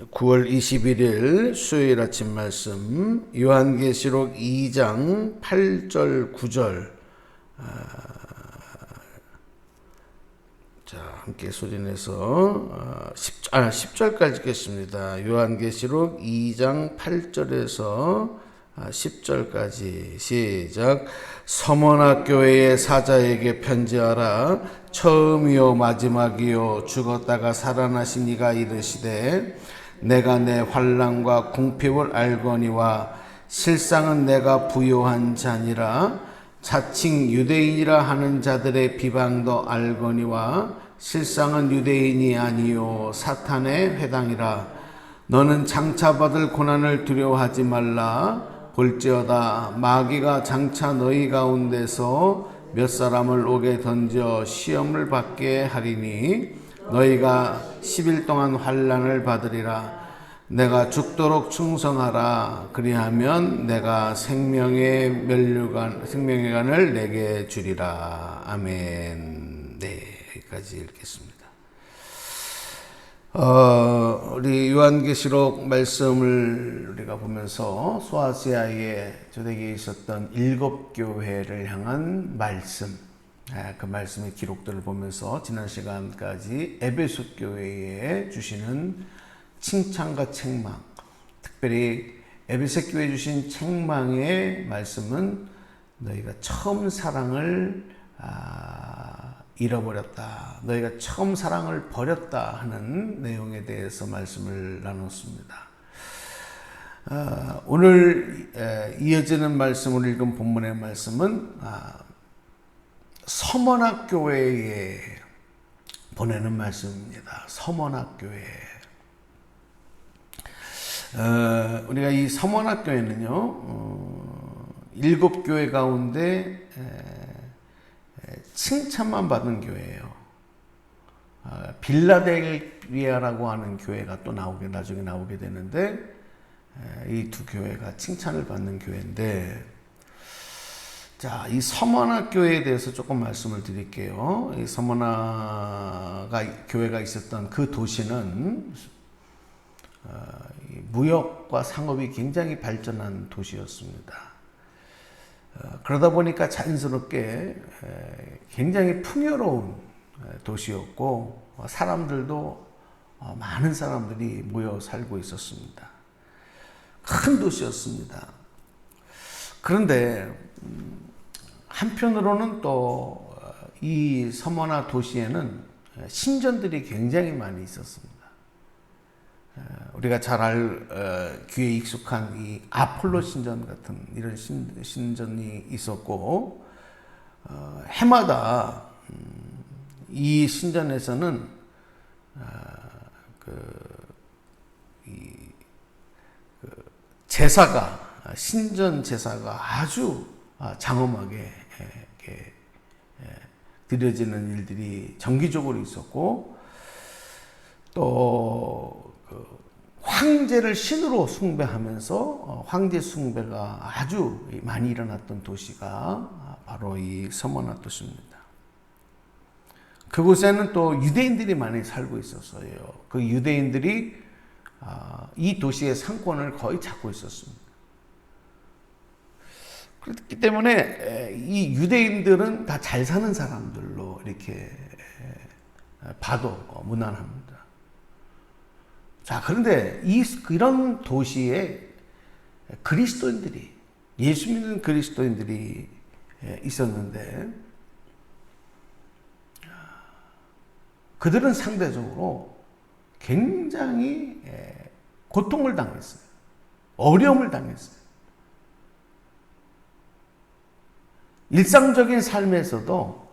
9월 21일 수요일 아침 말씀 요한계시록 2장 8절 9절 자 함께 소리내서 10절까지 읽겠습니다. 요한계시록 2장 8절에서 10절까지 시작. 서머나 교회의 사자에게 편지하라. 처음이요 마지막이요 죽었다가 살아나신 이가 이르시되 내가 내 환난과 궁핍을 알거니와 실상은 내가 부요한 자니라. 자칭 유대인이라 하는 자들의 비방도 알거니와 실상은 유대인이 아니요 사탄의 회당이라. 너는 장차 받을 고난을 두려워하지 말라. 볼지어다 마귀가 장차 너희 가운데서 몇 사람을 옥에 던져 시험을 받게 하리니 너희가 10일 동안 환난을 받으리라. 내가 죽도록 충성하라. 그리하면 내가 생명의 간을 내게 주리라. 아멘. 네, 여기까지 읽겠습니다. 우리 요한계시록 말씀을 우리가 보면서 소아시아의 조대기에 있었던 7교회를 향한 말씀, 그 말씀의 기록들을 보면서 지난 시간까지 에베소 교회에 주시는 칭찬과 책망, 특별히 에베소 교회에 주신 책망의 말씀은 너희가 처음 사랑을 잃어버렸다. 너희가 처음 사랑을 버렸다 하는 내용에 대해서 말씀을 나눴습니다. 오늘 이어지는 말씀을 읽은 본문의 말씀은 서머나 교회에 보내는 말씀입니다. 서머나 교회. 우리가 이 서머나 교회는요, 7교회 가운데 칭찬만 받은 교회예요. 빌라델비아라고 하는 교회가 또 나중에 나오게 되는데, 이 두 교회가 칭찬을 받는 교회인데, 자, 이 서머나 교회에 대해서 조금 말씀을 드릴게요. 이 서머나 교회가 있었던 그 도시는 무역과 상업이 굉장히 발전한 도시였습니다. 그러다 보니까 자연스럽게 굉장히 풍요로운 도시였고 사람들도 많은 사람들이 모여 살고 있었습니다. 큰 도시였습니다. 그런데 한편으로는 또 이 서머나 도시에는 신전들이 굉장히 많이 있었습니다. 우리가 잘 귀에 익숙한 이 아폴로 신전 같은 이런 신전이 있었고, 해마다 이 신전에서는 신전 제사가 아주 장엄하게 드려지는 일들이 정기적으로 있었고, 또 황제를 신으로 숭배하면서 황제 숭배가 아주 많이 일어났던 도시가 바로 이 서머나 도시입니다. 그곳에는 또 유대인들이 많이 살고 있었어요. 그 유대인들이 이 도시의 상권을 거의 잡고 있었습니다. 그렇기 때문에 이 유대인들은 다 잘 사는 사람들로 이렇게 봐도 무난합니다. 자, 그런데 이런 도시에 그리스도인들이, 예수 믿는 그리스도인들이 있었는데, 그들은 상대적으로 굉장히 고통을 당했어요. 어려움을 당했어요. 일상적인 삶에서도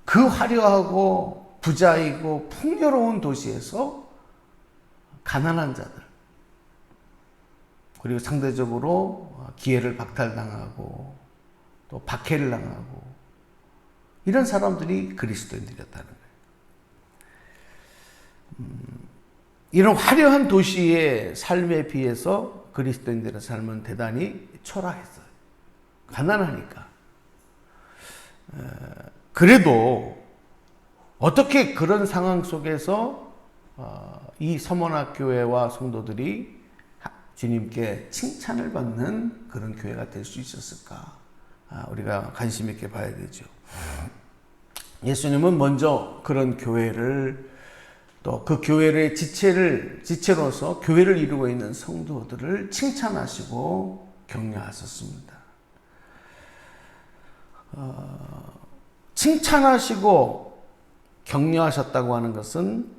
그 화려하고 부자이고 풍요로운 도시에서 가난한 자들, 그리고 상대적으로 기회를 박탈당하고 또 박해를 당하고 이런 사람들이 그리스도인들이었다는 거예요. 이런 화려한 도시의 삶에 비해서 그리스도인들의 삶은 대단히 초라했어요. 가난하니까. 그래도 어떻게 그런 상황 속에서 이 서문학교회와 성도들이 주님께 칭찬을 받는 그런 교회가 될 수 있었을까? 우리가 관심 있게 봐야 되죠. 예수님은 먼저 그런 교회를, 또 그 교회의 지체로서 교회를 이루고 있는 성도들을 칭찬하시고 격려하셨습니다. 칭찬하시고 격려하셨다고 하는 것은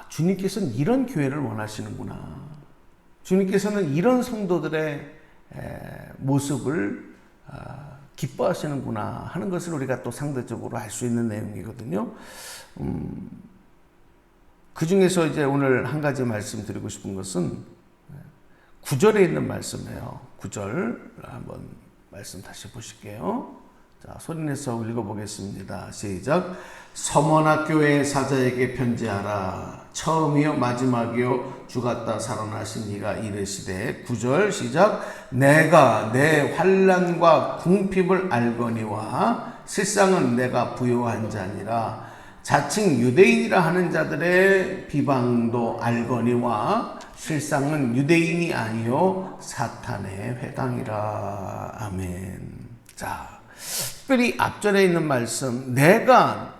주님께서는 이런 교회를 원하시는구나. 주님께서는 이런 성도들의 모습을 기뻐하시는구나 하는 것을 우리가 또 상대적으로 알 수 있는 내용이거든요. 그 중에서 이제 오늘 한 가지 말씀드리고 싶은 것은 9절에 있는 말씀이에요. 9절 한번 말씀 다시 보실게요. 자, 소리내서 읽어보겠습니다. 시작. 서머나교회 사자에게 편지하라. 처음이요 마지막이요 주 같다 살아나신 이가 이르시되. 9절 시작. 내가 내 환난과 궁핍을 알거니와 실상은 내가 부요한 자니라. 자칭 유대인이라 하는 자들의 비방도 알거니와 실상은 유대인이 아니요 사탄의 회당이라. 아멘. 자, 특별히 앞절에 있는 말씀, 내가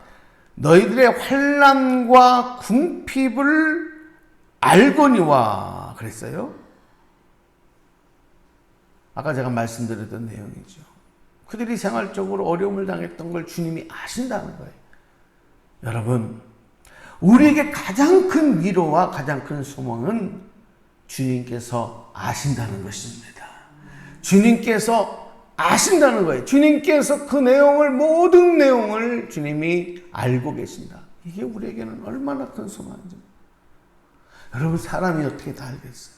너희들의 환난과 궁핍을 알거니와 그랬어요. 아까 제가 말씀드렸던 내용이죠. 그들이 생활적으로 어려움을 당했던 걸 주님이 아신다는 거예요. 여러분, 우리에게 가장 큰 위로와 가장 큰 소망은 주님께서 아신다는 것입니다. 주님께서 아신다는 거예요. 주님께서 그 내용을, 모든 내용을 주님이 알고 계신다. 이게 우리에게는 얼마나 큰 소망인지. 여러분, 사람이 어떻게 다 알겠어요?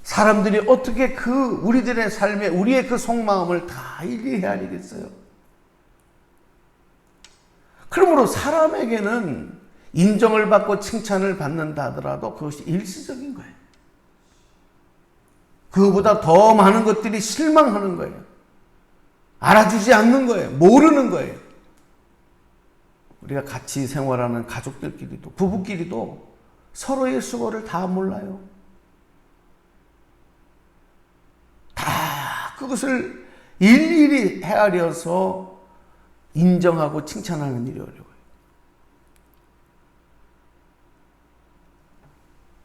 사람들이 어떻게 우리들의 삶에 우리의 그 속마음을 다 일일이 헤아리겠어요? 그러므로 사람에게는 인정을 받고 칭찬을 받는다 하더라도 그것이 일시적인 거예요. 그거보다 더 많은 것들이 실망하는 거예요. 알아주지 않는 거예요. 모르는 거예요. 우리가 같이 생활하는 가족들끼리도, 부부끼리도 서로의 수고를 다 몰라요. 다 그것을 일일이 헤아려서 인정하고 칭찬하는 일이 어려워요.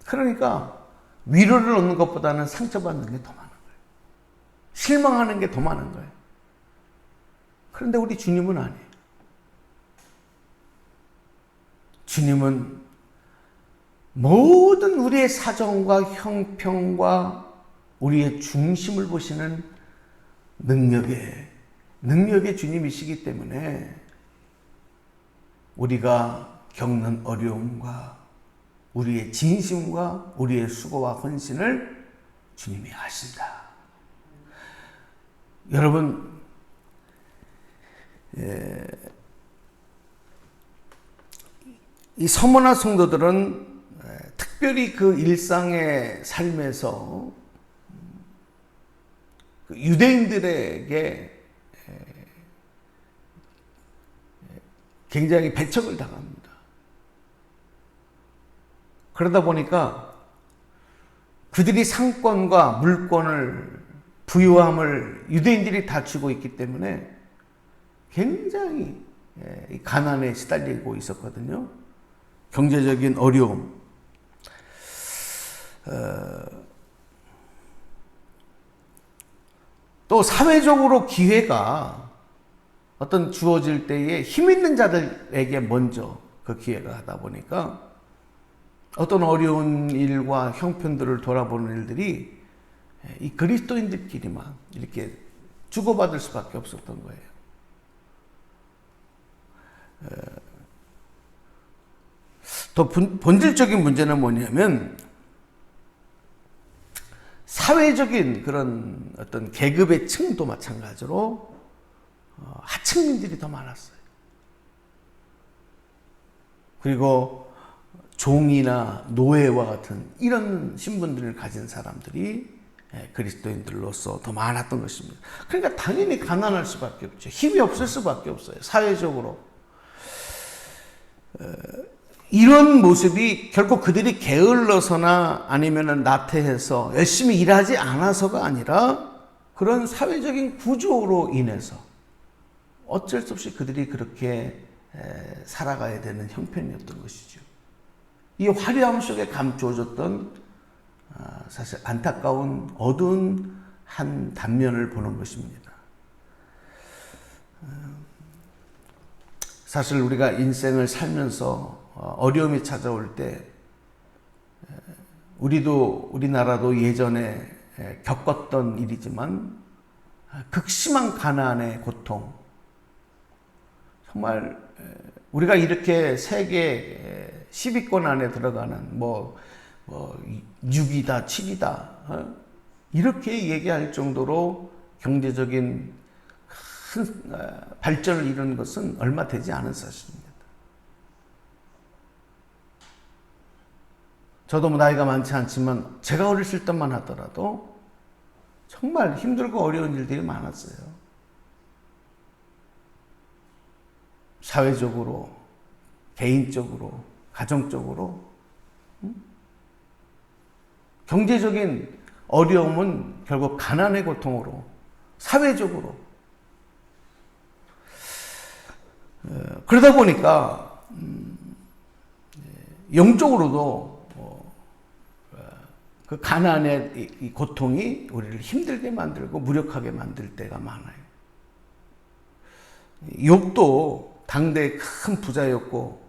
그러니까 위로를 얻는 것보다는 상처받는 게 더 많은 거예요. 실망하는 게 더 많은 거예요. 그런데 우리 주님은 아니에요. 주님은 모든 우리의 사정과 형편과 우리의 중심을 보시는 능력의 주님이시기 때문에 우리가 겪는 어려움과 우리의 진심과 우리의 수고와 헌신을 주님이 아신다. 여러분, 이 서머나 성도들은 특별히 그 일상의 삶에서 유대인들에게 굉장히 배척을 당합니다. 그러다 보니까 그들이 상권과 물권을, 부유함을 유대인들이 다 쥐고 있기 때문에 굉장히 가난에 시달리고 있었거든요. 경제적인 어려움. 또 사회적으로 기회가 어떤 주어질 때에 힘 있는 자들에게 먼저 그 기회가 하다 보니까 어떤 어려운 일과 형편들을 돌아보는 일들이 이 그리스도인들끼리만 이렇게 주고받을 수밖에 없었던 거예요. 더 본질적인 문제는 뭐냐면 사회적인 그런 어떤 계급의 층도 마찬가지로 하층민들이 더 많았어요. 그리고 종이나 노예와 같은 이런 신분들을 가진 사람들이 그리스도인들로서 더 많았던 것입니다. 그러니까 당연히 가난할 수밖에 없죠. 힘이 없을 수밖에 없어요. 사회적으로. 이런 모습이 결국 그들이 게을러서나 아니면 나태해서 열심히 일하지 않아서가 아니라 그런 사회적인 구조로 인해서 어쩔 수 없이 그들이 그렇게 살아가야 되는 형편이었던 것이죠. 이 화려함 속에 감추어졌던 사실 안타까운 어두운 한 단면을 보는 것입니다. 사실 우리가 인생을 살면서 어려움이 찾아올 때 우리나라도 예전에 겪었던 일이지만 극심한 가난의 고통, 정말 우리가 이렇게 세계 10위권 안에 들어가는 6위다 7위다 이렇게 얘기할 정도로 경제적인 큰 발전을 이룬 것은 얼마 되지 않은 사실입니다. 저도 나이가 많지 않지만 제가 어렸을 때만 하더라도 정말 힘들고 어려운 일들이 많았어요. 사회적으로, 개인적으로, 가정적으로. 경제적인 어려움은 결국 가난의 고통으로, 사회적으로. 그러다 보니까 영적으로도 그 가난의 이 고통이 우리를 힘들게 만들고 무력하게 만들 때가 많아요. 욥도 당대의 큰 부자였고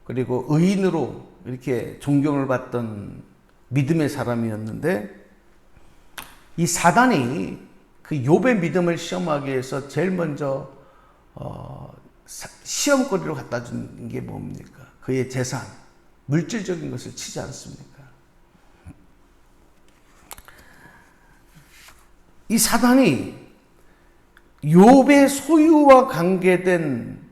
그리고 의인으로 이렇게 존경을 받던 믿음의 사람이었는데 이 사단이 그 욥의 믿음을 시험하기 위해서 제일 먼저 시험거리로 갖다 준 게 뭡니까? 그의 재산, 물질적인 것을 치지 않습니까? 이 사단이 욥의 소유와 관계된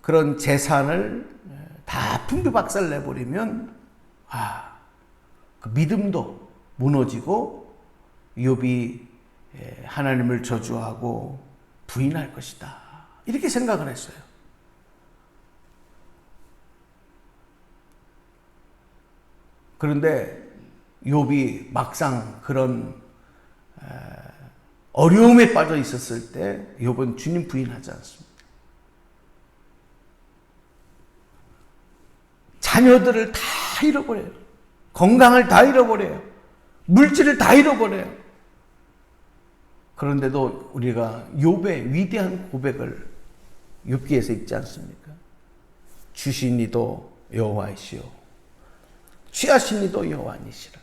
그런 재산을 다 분비박살 내버리면 그 믿음도 무너지고 욥이 하나님을 저주하고 부인할 것이다. 이렇게 생각을 했어요. 그런데 욥이 막상 그런 어려움에 빠져 있었을 때 욥은 주님 부인하지 않습니다. 자녀들을 다 잃어버려요. 건강을 다 잃어버려요. 물질을 다 잃어버려요. 그런데도 우리가 욥의 위대한 고백을 욥기에서 읽지 않습니까? 주신 이도 여호와이시오 취하신 이도 여호와니시라.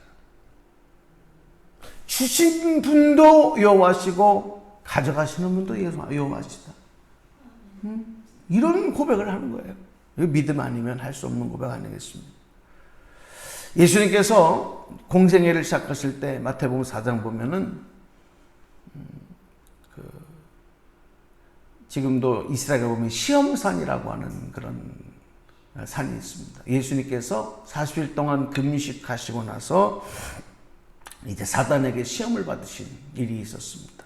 주신 분도 여호와시고 가져가시는 분도 여호와시다. 이런 고백을 하는 거예요. 믿음 아니면 할 수 없는 고백 아니겠습니까? 예수님께서 공생애를 시작하실 때 마태복음 4장 보면은 지금도 이스라엘에 보면 시험산이라고 하는 그런 산이 있습니다. 예수님께서 40일 동안 금식하시고 나서 이제 사단에게 시험을 받으신 일이 있었습니다.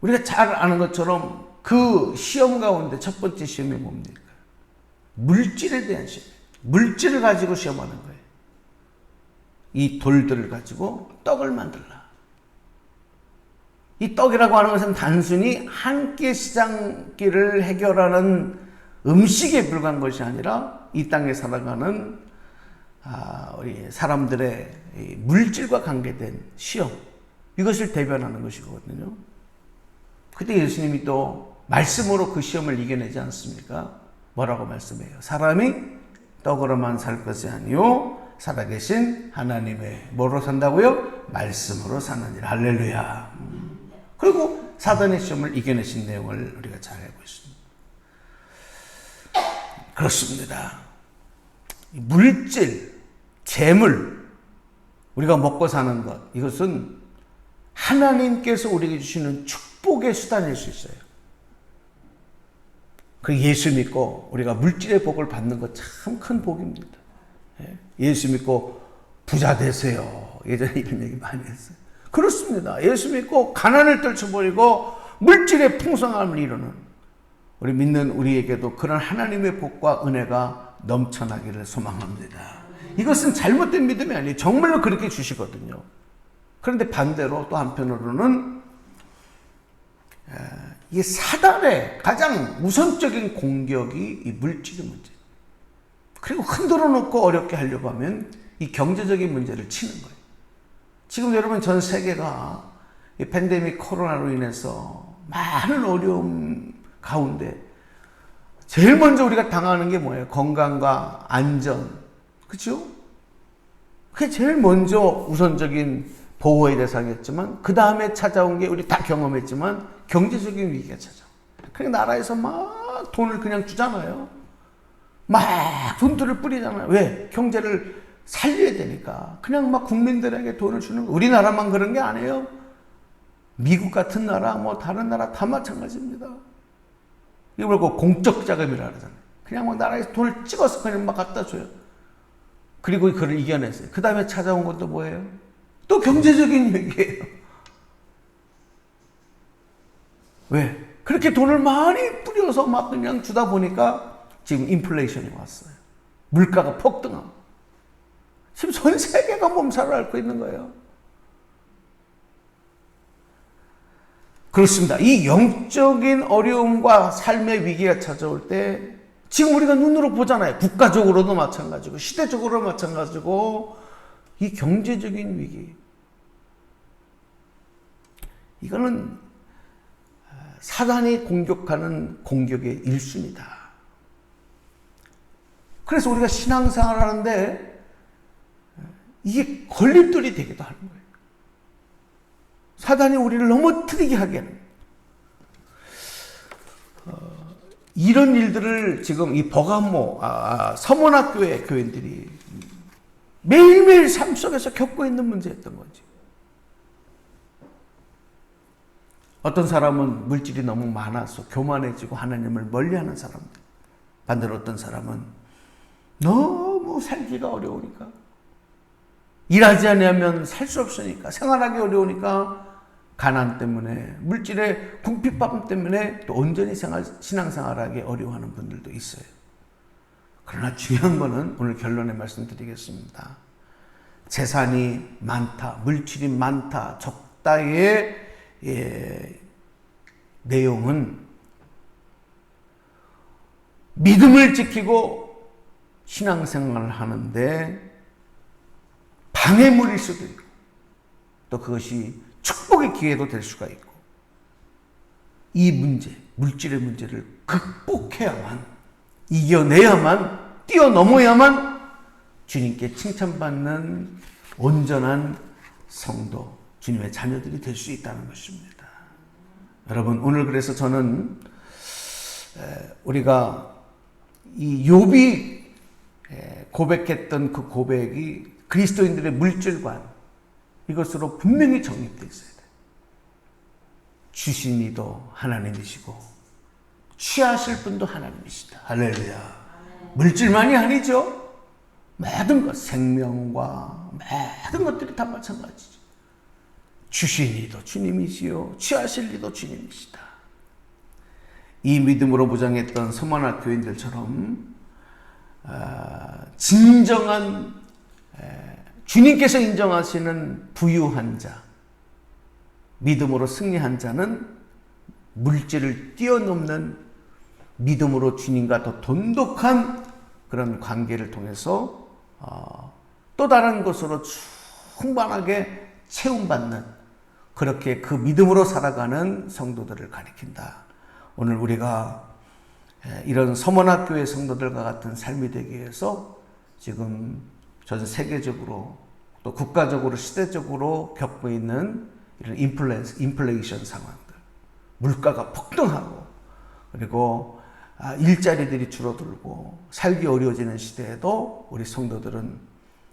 우리가 잘 아는 것처럼 그 시험 가운데 첫 번째 시험이 뭡니까? 물질에 대한 시험. 물질을 가지고 시험하는 거예요. 이 돌들을 가지고 떡을 만들라. 이 떡이라고 하는 것은 단순히 한 끼 시장기를 해결하는 음식에 불과한 것이 아니라 이 땅에 살아가는 우리 사람들의 물질과 관계된 시험, 이것을 대변하는 것이거든요. 그때 예수님이 또 말씀으로 그 시험을 이겨내지 않습니까? 뭐라고 말씀해요? 사람이 떡으로만 살 것이 아니요 살아계신 하나님의 뭐로 산다고요? 말씀으로 사느니라. 할렐루야. 그리고 사단의 시험을 이겨내신 내용을 우리가 잘 알고 있습니다. 그렇습니다. 물질, 재물, 우리가 먹고 사는 것, 이것은 하나님께서 우리에게 주시는 축복의 수단일 수 있어요. 그 예수 믿고 우리가 물질의 복을 받는 것 참 큰 복입니다. 예수 믿고 부자 되세요. 예전에 이런 얘기 많이 했어요. 그렇습니다. 예수 믿고 가난을 떨쳐버리고 물질의 풍성함을 이루는 우리 믿는 우리에게도 그런 하나님의 복과 은혜가 넘쳐나기를 소망합니다. 이것은 잘못된 믿음이 아니에요. 정말로 그렇게 주시거든요. 그런데 반대로 또 한편으로는 이 사단의 가장 우선적인 공격이 이 물질의 문제. 그리고 흔들어 놓고 어렵게 하려고 하면 이 경제적인 문제를 치는 거예요. 지금 여러분 전 세계가 이 팬데믹 코로나로 인해서 많은 어려움 가운데 제일 먼저 우리가 당하는 게 뭐예요? 건강과 안전. 그렇죠? 그게 제일 먼저 우선적인 보호의 대상이었지만 그 다음에 찾아온 게 우리 다 경험했지만 경제적인 위기가 찾아와요. 그러니까 나라에서 막 돈을 그냥 주잖아요. 막 돈들을 뿌리잖아요. 왜? 경제를 살려야 되니까. 그냥 막 국민들에게 돈을 주는 거. 우리나라만 그런 게 아니에요. 미국 같은 나라, 뭐 다른 나라 다 마찬가지입니다. 이걸 공적 자금이라 그러잖아요. 그냥 막 나라에서 돈을 찍어서 그냥 막 갖다 줘요. 그리고 그걸 이겨냈어요. 그 다음에 찾아온 것도 뭐예요? 또 경제적인 위기예요. 왜? 그렇게 돈을 많이 뿌려서 막 그냥 주다 보니까 지금 인플레이션이 왔어요. 물가가 폭등하고. 지금 전 세계가 몸살을 앓고 있는 거예요. 그렇습니다. 이 영적인 어려움과 삶의 위기가 찾아올 때 지금 우리가 눈으로 보잖아요. 국가적으로도 마찬가지고 시대적으로 마찬가지고 이 경제적인 위기. 이거는 사단이 공격하는 공격의 일순이다. 그래서 우리가 신앙생활을 하는데 이게 걸림돌이 되기도 하는 거예요. 사단이 우리를 넘어뜨리게 하게 하는 이런 일들을 지금 이 버가모 서문학교의 교인들이 매일매일 삶 속에서 겪고 있는 문제였던 거지. 어떤 사람은 물질이 너무 많아서 교만해지고 하나님을 멀리하는 사람들. 반대로 어떤 사람은 너무 살기가 어려우니까 일하지 않으면 살 수 없으니까 생활하기 어려우니까 가난 때문에 물질의 궁핍감 때문에 또 온전히 신앙생활하기 어려워하는 분들도 있어요. 그러나 중요한 거는 오늘 결론에 말씀드리겠습니다. 재산이 많다, 물질이 많다, 적다의 내용은 믿음을 지키고 신앙생활을 하는데 방해물일 수도 있고 또 그것이 축복의 기회도 될 수가 있고 이 문제, 물질의 문제를 극복해야만 이겨내야만 뛰어넘어야만 주님께 칭찬받는 온전한 성도, 주님의 자녀들이 될 수 있다는 것입니다. 여러분 오늘 그래서 저는 우리가 이 욥이 고백했던 그 고백이 그리스도인들의 물질관 이것으로 분명히 정립되어 있어야 돼요. 주신 이도 하나님이시고 취하실 분도 하나님이시다. 할렐루야. 물질만이 아니죠. 모든 것, 생명과 모든 것들이 다 마찬가지죠. 주신 이도 주님이시요 취하실 이도 주님이시다. 이 믿음으로 무장했던 서문학 교인들처럼 진정한 주님께서 인정하시는 부유한 자, 믿음으로 승리한 자는 물질을 뛰어넘는 믿음으로 주님과 더 돈독한 그런 관계를 통해서 또 다른 것으로 충만하게 채움받는 그렇게 그 믿음으로 살아가는 성도들을 가리킨다. 오늘 우리가 이런 서문학교의 성도들과 같은 삶이 되기 위해서 지금 전 세계적으로 또 국가적으로 시대적으로 겪고 있는 이런 인플레이션 상황들, 물가가 폭등하고 그리고 일자리들이 줄어들고 살기 어려워지는 시대에도 우리 성도들은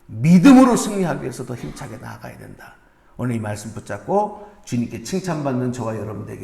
믿음으로 승리하기 위해서 더 힘차게 나아가야 된다. 오늘 이 말씀 붙잡고 주님께 칭찬받는 저와 여러분 되기를